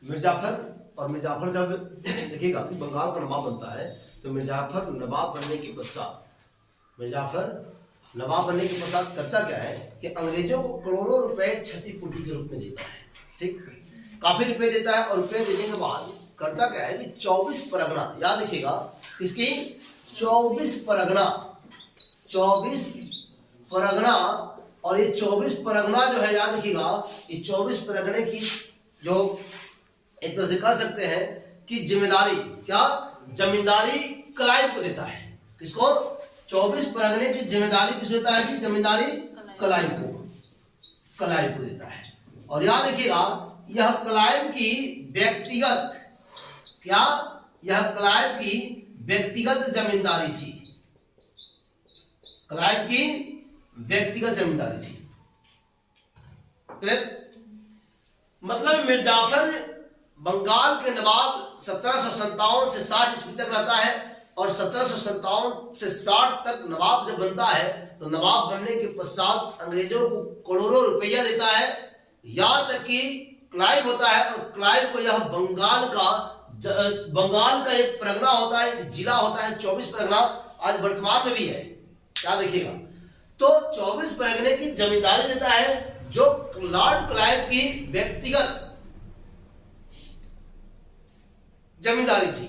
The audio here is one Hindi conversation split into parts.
मिर्जाफर और मिर्जाफर जब देखिएगा बंगाल का नवाब बनता है तो मिर्जाफर नवाब बनने के पश्चात करता क्या है कि अंग्रेजों को करोड़ों रुपए क्षतिपूर्ति के रूप में देता है। ठीक, काफी रुपए देता है और रुपए देने के बाद करता क्या है कि 24 परगना, याद रखिएगा इसकी 24 परगना और ये 24 परगना जो है याद रखिएगा, ये 24 परगने की जो एक तरह से कह सकते हैं कि जिम्मेदारी क्या जमींदारी क्लाइव को देता है। किसको? 24 परगने की जिम्मेदारी किसको देता है कि जमींदारी क्लाइव को देता है। और याद रखिएगा यह क्लाइव की व्यक्तिगत जमींदारी थी। क्लाइव की व्यक्तिगत जमींदारी थी। मतलब मिर्जाफर बंगाल के नवाब 1757 से 60 ईस्वी तक रहता है और 1757 से 60 तक नवाब जब बनता है तो नवाब बनने के पश्चात अंग्रेजों को करोड़ों रुपया देता है। यहाँ तक कि क्लाइव होता है और क्लाइव को यह बंगाल का एक परगना होता है, एक जिला होता है, 24 परगना आज वर्तमान में भी है। क्या देखिएगा तो 24 परगने की जमींदारी देता है जो लॉर्ड क्लाइव की व्यक्तिगत जमींदारी थी।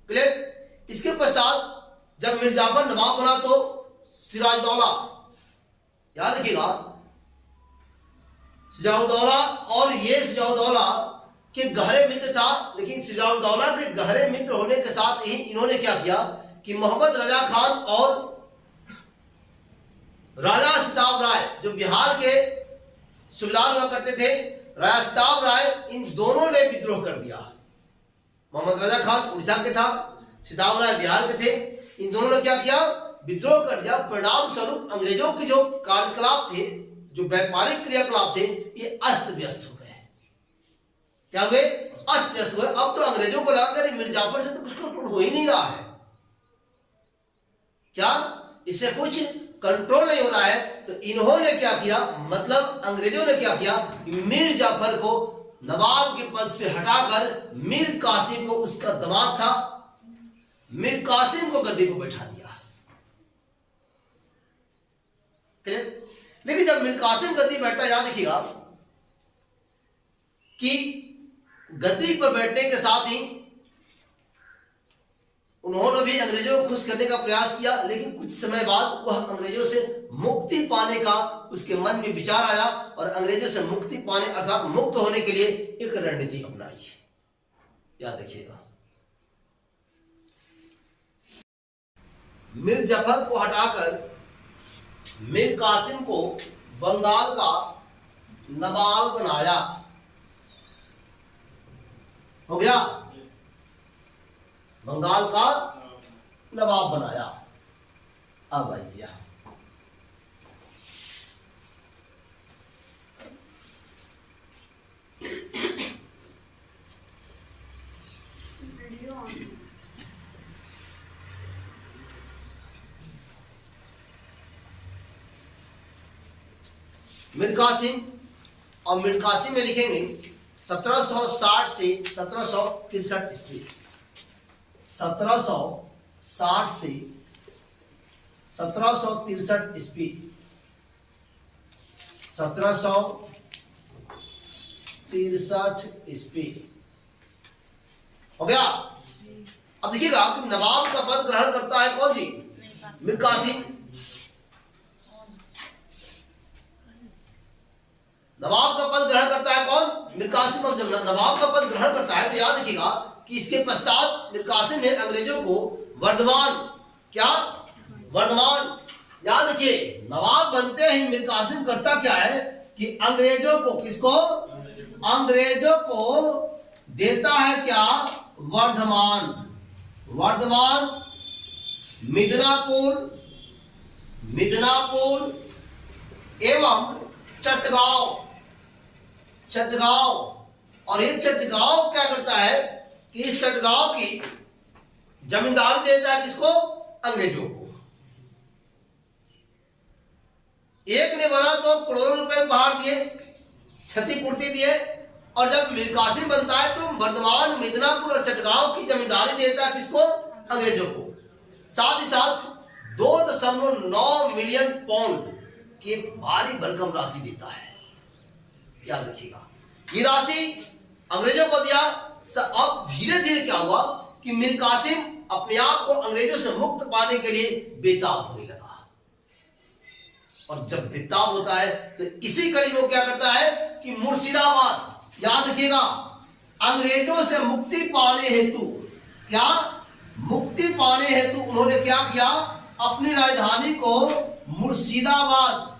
क्लियर? इसके पश्चात जब मिर्जाफर नवाब बना तो सिराजुद्दौला, याद रखिएगा सिराजुद्दौला, और ये सिराजुद्दौला के गहरे मित्र था। लेकिन सिराजुद्दौला के गहरे मित्र होने के साथ ही इन्होंने क्या किया कि मोहम्मद रजा खान और राजा सिताब राय जो बिहार के सूबेदार हुआ करते थे, राजा सिताब राय, इन दोनों ने विद्रोह कर दिया। मोहम्मद रजा खान उड़ीसा के था, सिताब राय बिहार के थे। इन दोनों ने क्या किया? विद्रोह कर दिया। परिणाम स्वरूप अंग्रेजों के जो कार्यकलाप थे, जो व्यापारिक क्रियाकलाप थे, ये अस्त व्यस्त हो गए। क्या हुए? अस्त व्यस्त हुए। अब तो अंग्रेजों को लगा कि मिर्जाफर से तो कुछ कंट्रोल हो ही नहीं रहा है, क्या इससे कुछ कंट्रोल नहीं हो रहा है। तो इन्होंने क्या किया, मतलब अंग्रेजों ने क्या किया, मीर जाफर को नवाब के पद से हटाकर मीर कासिम को, उसका दामाद था, मीर कासिम को गद्दी पर बैठा दिया। लेकिन जब मीर कासिम गद्दी बैठता, याद रखिएगा कि गद्दी पर बैठने के साथ ही उन्होंने भी अंग्रेजों को खुश करने का प्रयास किया। लेकिन कुछ समय बाद वह अंग्रेजों से मुक्ति पाने का उसके मन में विचार आया और अंग्रेजों से मुक्ति पाने अर्थात मुक्त होने के लिए एक रणनीति अपनाई। याद रखिएगा मीर जाफर को हटाकर मीर कासिम को बंगाल का नवाब बनाया। हो गया, बंगाल का नवाब बनाया। अब आइए मीर कासिम, और मीर कासिम में लिखेंगे 1760 से 1763 ईस्वी, 1760 से 1763 ईस्वी, 1763 ईस्वी। हो गया। अब देखिएगा कि नवाब का पद ग्रहण करता है कौन जी? मीर कासिम। नवाब का पद ग्रहण करता है कौन? मीर कासिम। अब जब नवाब का पद ग्रहण करता है तो याद रखिएगा कि इसके पश्चात मीर कासिम ने अंग्रेजों को वर्धमान, क्या वर्धमान, याद रखिए नवाब बनते ही मीर कासिम करता क्या है कि अंग्रेजों को, किसको? अंग्रेजों को देता है क्या? वर्धमान, वर्धमान, मिदनापुर, मिदनापुर एवं चटगांव, चटगांव। और ये चटगांव क्या करता है कि इस चटगांव की जमींदारी देता है किसको? अंग्रेजों को। एक ने बना तो करोड़ों रुपए उपहार दिए, क्षतिपूर्ति दिए, और जब मीर कासिम बनता है तो वर्धमान, मिदनापुर और चटगांव की जमींदारी देता है किसको? अंग्रेजों को। साथ ही साथ 2.9 मिलियन पाउंड की एक भारी भरकम राशि देता है। याद रखिएगा, ये राशि अंग्रेजों को दिया। अब धीरे धीरे क्या हुआ कि मीर कासिम अपने आप को अंग्रेजों से मुक्त पाने के लिए बेताब होने लगा। और जब बेताब होता है तो इसी कड़ी में क्या करता है कि मुर्शिदाबाद, याद रखिएगा, अंग्रेजों से मुक्ति पाने हेतु, क्या मुक्ति पाने हेतु उन्होंने क्या किया? अपनी राजधानी को मुर्शिदाबाद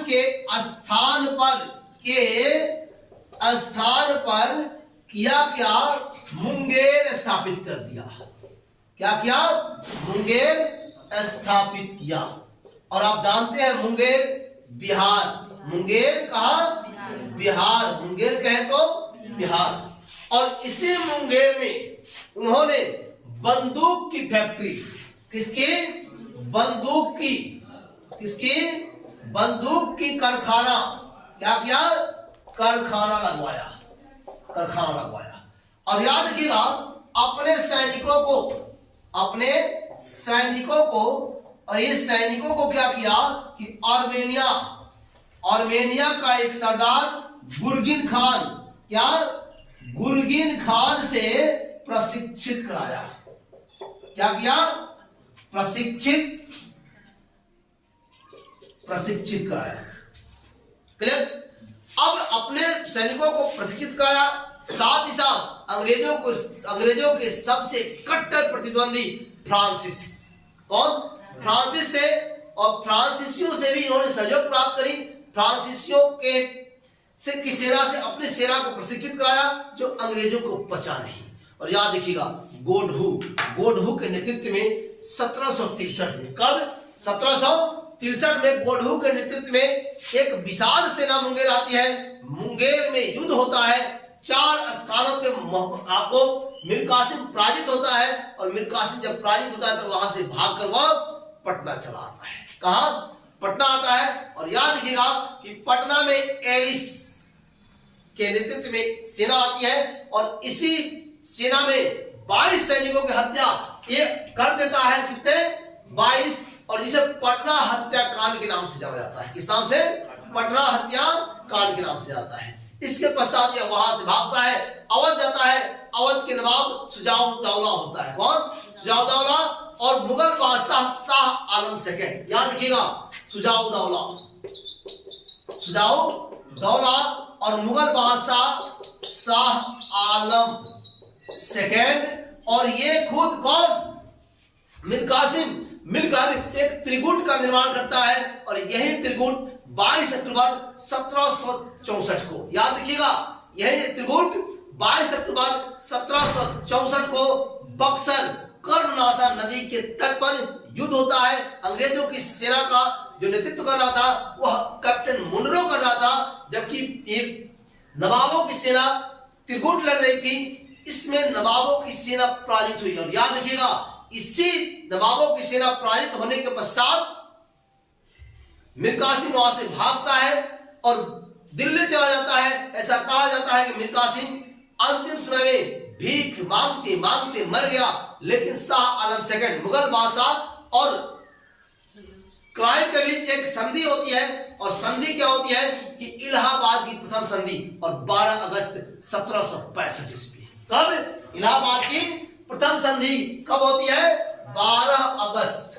के स्थान पर किया क्या? मुंगेर स्थापित कर दिया। क्या किया? मुंगेर स्थापित किया। और आप जानते हैं मुंगेर बिहार, मुंगेर कहां? बिहार। मुंगेर कहे तो बिहार। और इसी मुंगेर में उन्होंने बंदूक की फैक्ट्री, किसकी? बंदूक की, किसकी? बंदूक की कारखाना, क्या किया? कारखाना लगवाया। और याद रखिएगा, अपने सैनिकों को और ये सैनिकों को क्या किया कि आर्मेनिया का एक सरदार गुरगिन खान, क्या? गुरगिन खान से प्रशिक्षित कराया। क्या किया? प्रशिक्षित कराया। क्लियर? अब अपने सैनिकों को प्रशिक्षित कराया, साथ ही साथ अंग्रेजों के सबसे कट्टर प्रतिद्वंदी फ्रांसिस, कौन? फ्रांसिस थे। और फ्रांसीसियों से भी इन्होंने सहयोग प्राप्त करी। फ्रांसीसियों की सेना से अपनी सेना को प्रशिक्षित कराया, जो अंग्रेजों को बचा नहीं। और याद रखिएगा, गोडहू के नेतृत्व में 1763 में, कब? 1763 में गोडहू के नेतृत्व में एक विशाल सेना मुंगेर आती है। मुंगेर में युद्ध होता है। 4 स्थानों पे आपको मीर कासिम पराजित होता है। और मीर कासिम जब पराजित होता है तो वहां से भागकर वह पटना चला आता है। कहां? पटना आता है। और याद रखिएगा कि पटना में एलिस के नेतृत्व में सेना आती है और इसी सेना में 22 सैनिकों की हत्या ये कर देता है। कितने? 22। और जिसे पटना हत्याकांड के नाम से जाना जाता है। किस नाम से? पटना हत्याकांड के नाम से जाता है। इसके पश्चात यह वहां से भागता है, अवध जाता है। अवध के नवाब सुजाउद्दौला होता है। कौन? सुजाउद्दौला। और मुगल बादशाह शाह आलम सेकंड, याद रखिएगा, सुजाउद्दौला और मुगल बादशाह शाह आलम सेकंड। और ये खुद कौन? मीर कासिम एक त्रिकूट का निर्माण करता है। और यही त्रिकूट 22 अक्टूबर 1764 को, याद रखिएगा, यही त्रिकूट 22 अक्टूबर 1764 को बक्सर कर्मनाशा नदी के तट पर युद्ध होता है। अंग्रेजों की सेना का जो नेतृत्व कर रहा था वह कैप्टन मुनरो कर रहा था, जबकि एक नवाबों की सेना त्रिकूट लड़ रही थी। इसमें नवाबों की सेना पराजित हुई। और याद रखिएगा, इसी नवाबों की सेना पराजित होने के पश्चात मीर कासिम वहां से भागता है और दिल्ली चला जाता है। ऐसा कहा जाता है कि मीर कासिम अंतिम समय में भीख मांगते मांगते मर गया। लेकिन शाह आलम सेकंड, मुगल बादशाह और क्लाइव के बीच एक संधि होती है। और संधि क्या होती है कि इलाहाबाद की प्रथम संधि, और 12 अगस्त 1765 ईस्वी। कब? इलाहाबाद की प्रथम संधि कब होती है? 12 अगस्त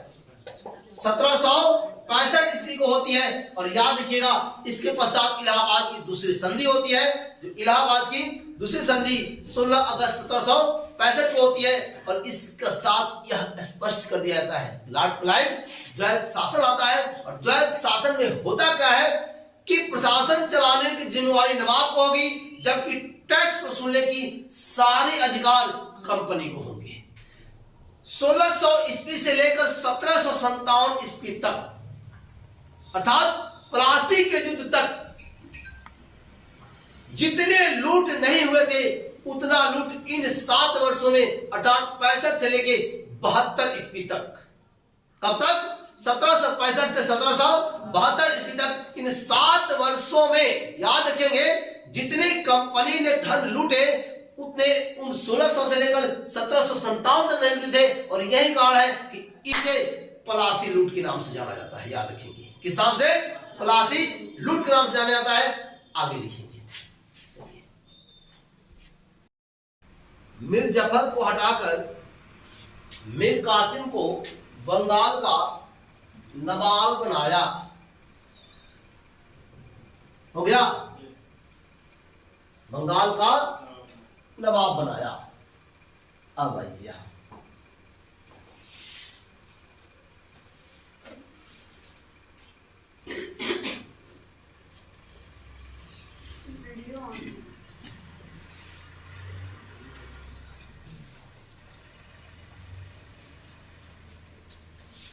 1765 ईस्वी को होती है। और याद रखिएगा, इसके पश्चात इलाहाबाद की दूसरी संधि होती है। जो इलाहाबाद की दूसरी संधि 16 अगस्त 1765 को होती है। और इसके साथ यह स्पष्ट कर दिया जाता है, लॉर्ड क्लाइव द्वैत शासन आता है। और द्वैत शासन में होता क्या है कि प्रशासन चलाने की जिम्मेवारी नवाब को होगी, जबकि टैक्स वसूलने की सारे अधिकार कंपनी को होंगे। 1600 ईस्वी से लेकर 1757 ईस्वी तक, अर्थात प्लासी के युद्ध तक, जितने लूट नहीं हुए थे उतना लूट इन 7 वर्षों में, अर्थात 65 से लेके 72 ईस्वी तक। कब तक? 1765 से 1772 ईस्वी तक। इन 7 वर्षों में याद रखेंगे जितने कंपनी ने धन लूटे उतने उन 1600 से लेकर 1757 तक नहीं लूटे थे। और यही कारण है कि इसे पलासी लूट के नाम से जाना जाता है। याद रखेंगे, किस नाम से? पलासी लूट के नाम से जाना जाता है। आगे लिखेंगे, मीर जफर को हटाकर मीर कासिम को बंगाल का नवाब बनाया। हो गया, बंगाल का नवाब बनाया। अब आइए,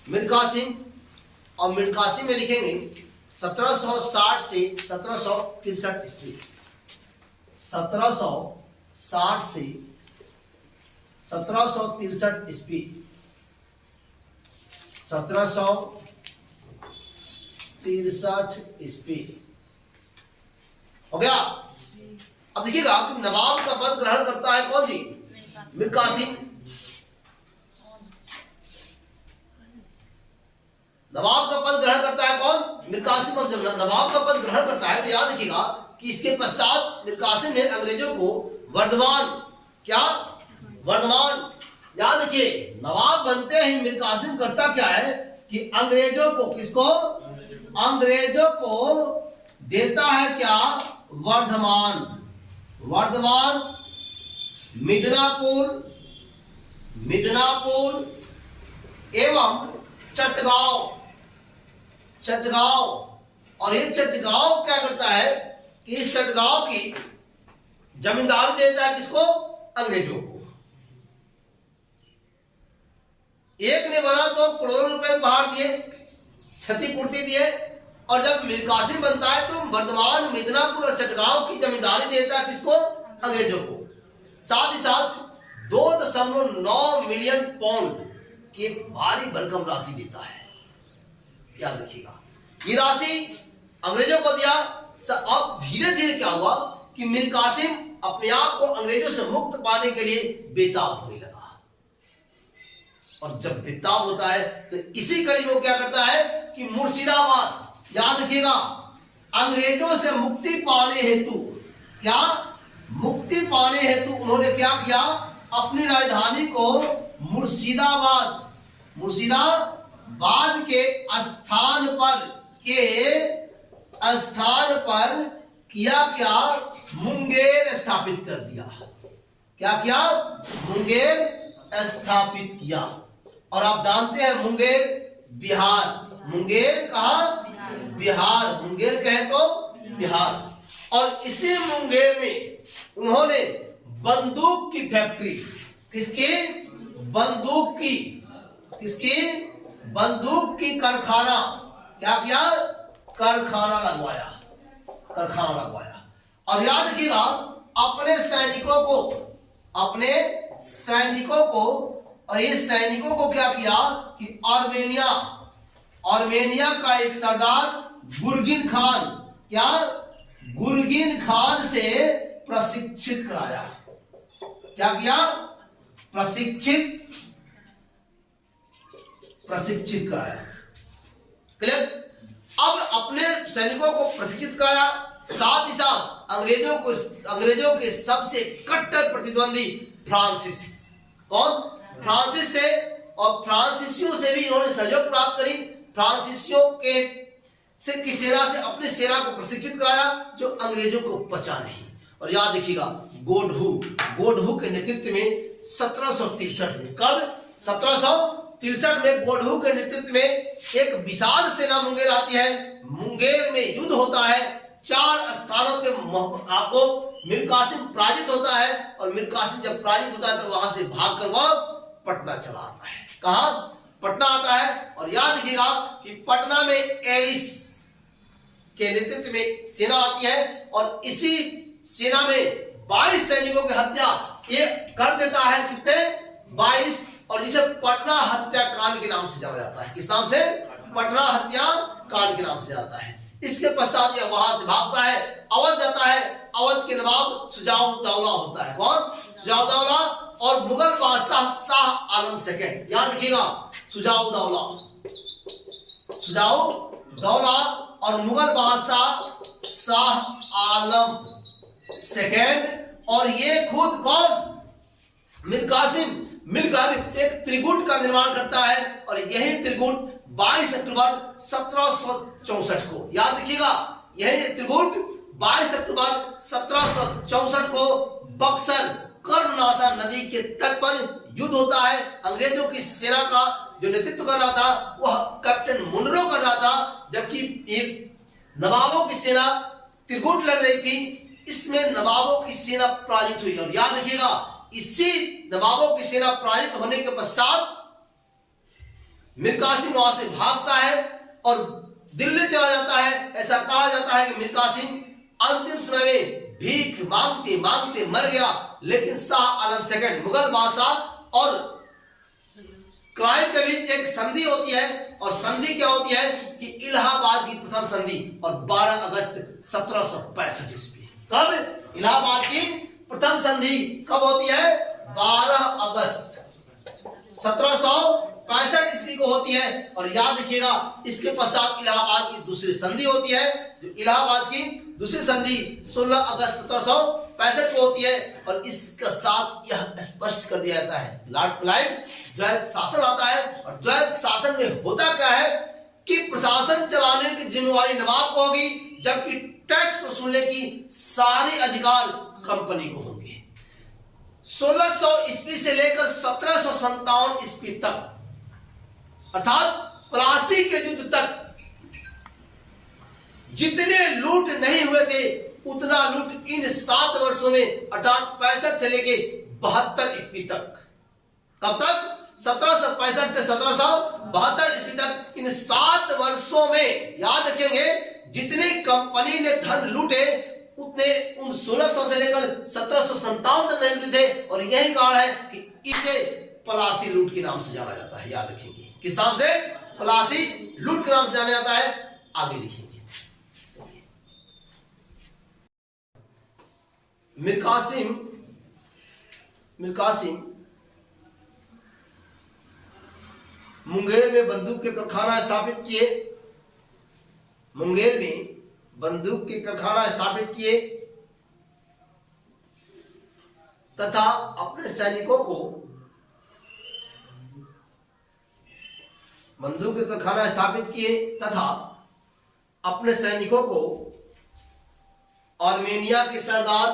मीर कासिम, और मीर कासिम में लिखेंगे 1760 से 1763 ईस्वी। 1760 से 1763 ईस्वी। 1763 ईस्वी हो गया। अब देखिएगा कि नवाब का पद ग्रहण करता है कौन जी? मीर कासिम। नवाब का पद ग्रहण करता है कौन? मीर कासिम। और जब नवाब का पद ग्रहण करता है तो याद रखिएगा कि इसके पश्चात मीर कासिम ने अंग्रेजों को वर्धमान, क्या वर्धमान, याद रखिए नवाब बनते ही मीर कासिम करता क्या है कि अंग्रेजों को, किसको? अंग्रेजों को देता है क्या? वर्धमान, वर्धमान, मिदनापुर, मिदनापुर एवं चटगांव, चटगांव। और ये चटगांव क्या करता है कि इस चटगांव की जमींदारी देता है किसको? अंग्रेजों को। एक ने बना तो करोड़ों रुपए उपहार दिए, क्षतिपूर्ति दिए। और जब मीर कासिम बनता है तो वर्धमान, मिदनापुर और चटगांव की जमींदारी देता है किसको? अंग्रेजों को। साथ ही साथ 2.9 मिलियन पाउंड की एक भारी भरकम राशि देता है। याद रखिएगा, ये राशि अंग्रेजों को दिया। अब धीरे धीरे क्या हुआ कि मीर कासिम अपने आप को अंग्रेजों से मुक्त पाने के लिए बेताब होने लगा। और जब बेताब होता है तो इसी कड़ी में वो क्या करता है कि मुर्शिदाबाद, याद रखिएगा, अंग्रेजों से मुक्ति पाने हेतु, क्या मुक्ति पाने हेतु उन्होंने क्या किया? अपनी राजधानी को मुर्शिदाबाद, मुर्शिदाबाद के स्थान पर किया क्या? मुंगेर स्थापित कर दिया। क्या किया? मुंगेर स्थापित किया। और आप जानते हैं मुंगेर बिहार, मुंगेर कहां? बिहार। मुंगेर कहे तो बिहार। और इसी मुंगेर में उन्होंने बंदूक की फैक्ट्री, किसकी? बंदूक की, किसकी? बंदूक की कारखाना, क्या किया? कारखाना लगवाया, कारखाना लगवाया। और याद रखिएगा अपने सैनिकों को, अपने सैनिकों को, और ये सैनिकों को क्या किया कि आर्मेनिया, आर्मेनिया का एक सरदार गुरगिन खान, क्या? गुरगिन खान से प्रशिक्षित कराया। क्या किया? प्रशिक्षित कराया। क्लियर? अब अपने सैनिकों को प्रशिक्षित कराया, साथ ही साथ अंग्रेजों के सबसे कट्टर प्रतिद्वंदी फ्रांसिस, कौन? फ्रांसिस थे। और फ्रांसीसियों से भी इन्होंने सहयोग प्राप्त करी। फ्रांसीसियों की सेना से अपनी सेना को प्रशिक्षित कराया जो अंग्रेजों को बचा नहीं। और याद रखिएगा गोडहू के नेतृत्व में 1763 में, कब? 1763 में गोडहू के नेतृत्व में एक विशाल सेना मुंगेर आती है। मुंगेर में युद्ध होता है। 4 स्थानों पे आपको मीर कासिम पराजित होता है। और मीर कासिम जब पराजित होता है तो वहां से भागकर वह पटना चला आता है। कहां? पटना आता है। और याद रखिएगा कि पटना में एलिस के नेतृत्व में सेना आती है। और इसी सेना में 22 सैनिकों की हत्या ये कर देता है। कितने? 22। और जिसे पटना हत्याकांड के नाम से जाना जाता है। किस नाम से? पटना हत्याकांड के नाम से जाता है। इसके पश्चात यह वहां से भागता है, अवध जाता है। अवध के नवाब शुजाउद्दौला होता है। कौन? शुजाउद्दौला। और मुगल बादशाह शाह आलम सेकंड। याद रखिएगा, शुजाउद्दौला, शुजाउद्दौला और मुगल बादशाह शाह आलम सेकंड। और ये खुद कौन? मीर कासिम एक त्रिकूट का निर्माण करता है और यही त्रिकूट 22 अक्टूबर 1764 को, याद रखिएगा, यही त्रिकूट 22 अक्टूबर 1764 को बक्सर कर्मनाशा नदी के तट पर युद्ध होता है। अंग्रेजों की सेना का जो नेतृत्व कर रहा था वह कैप्टन मुनरो कर रहा था, जबकि एक नवाबों की सेना त्रिकूट लड़ रही थी। इसमें नवाबों की सेना पराजित हुई। और याद रखिएगा, इसी नवाबों की सेना पराजित होने के पश्चात मीर कासिम वहां से भागता है और दिल्ली चला जाता है। ऐसा कहा जाता है कि मीर कासिम अंतिम समय में भीख मांगते मांगते मर गया। लेकिन शाह आलम सेकंड, मुगल बादशाह और क्लाइव के बीच एक संधि होती है, और संधि क्या होती है कि इलाहाबाद की प्रथम संधि, और 12 अगस्त 1765 ईस्वी। कब? इलाहाबाद की प्रथम संधि कब होती है? 12 अगस्त 1765 ईस्वी को होती है। और याद रखिएगा, इसके पश्चात इलाहाबाद की दूसरी संधि होती है। जो इलाहाबाद की दूसरी संधि 16 अगस्त 1765 को होती है। और इसके साथ यह स्पष्ट कर दिया जाता है, लॉर्ड क्लाइव द्वैत शासन आता है। और द्वैत शासन में होता क्या है कि प्रशासन चलाने की जिम्मेवारी नवाब को होगी, जबकि टैक्स वसूलने की सारे अधिकार कंपनी को होंगे। 1600 ईस्वी से लेकर 1757 ईस्वी तक, अर्थात प्लासी के युद्ध तक, जितने लूट नहीं हुए थे उतना लूट इन 7 वर्षों में, अर्थात 65 से लेके 72 ईस्वी तक। कब तक? 1765 से 1772 ईस्वी तक। इन 7 वर्षों में याद रखेंगे, जितने कंपनी ने धन लूटे उतने उन 1600 से लेकर 1757 तक नहीं लूटे थे। और यही कारण है कि इसे पलासी लूट के नाम से जाना जाता है। याद रखेंगे, किस नाम से? पलासी लूट के नाम से जाना जाता है। आगे लिखेंगे, मीर कासिम मुंगेर में बंदूक के कारखाना स्थापित किए। मुंगेर में बंदूक के कारखाना स्थापित किए तथा अपने सैनिकों को बंदूक के कारखाना स्थापित किए तथा अपने सैनिकों को आर्मेनिया के सरदार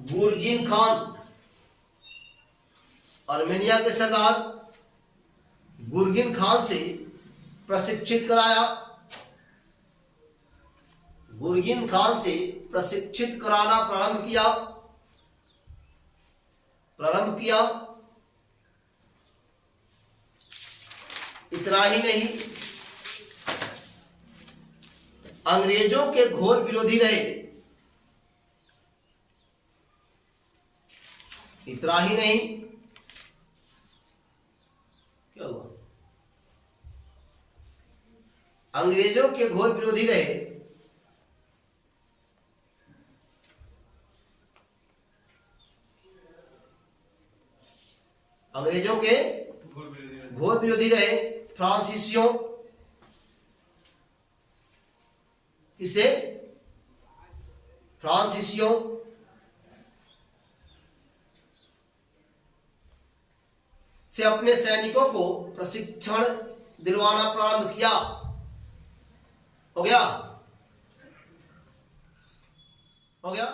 गुरगिन खान, आर्मेनिया के सरदार गुरगिन खान से प्रशिक्षित कराया। गुरगिन खान से प्रशिक्षित कराना प्रारंभ किया। इतना ही नहीं, अंग्रेजों के घोर विरोधी रहे। इतना ही नहीं, क्या हुआ? अंग्रेजों के घोर विरोधी रहे। अंग्रेजों के घोर विरोधी रहे फ्रांसीसियों। किसे? फ्रांसीसियों। से अपने सैनिकों को प्रशिक्षण दिलवाना प्रारंभ किया। हो गया?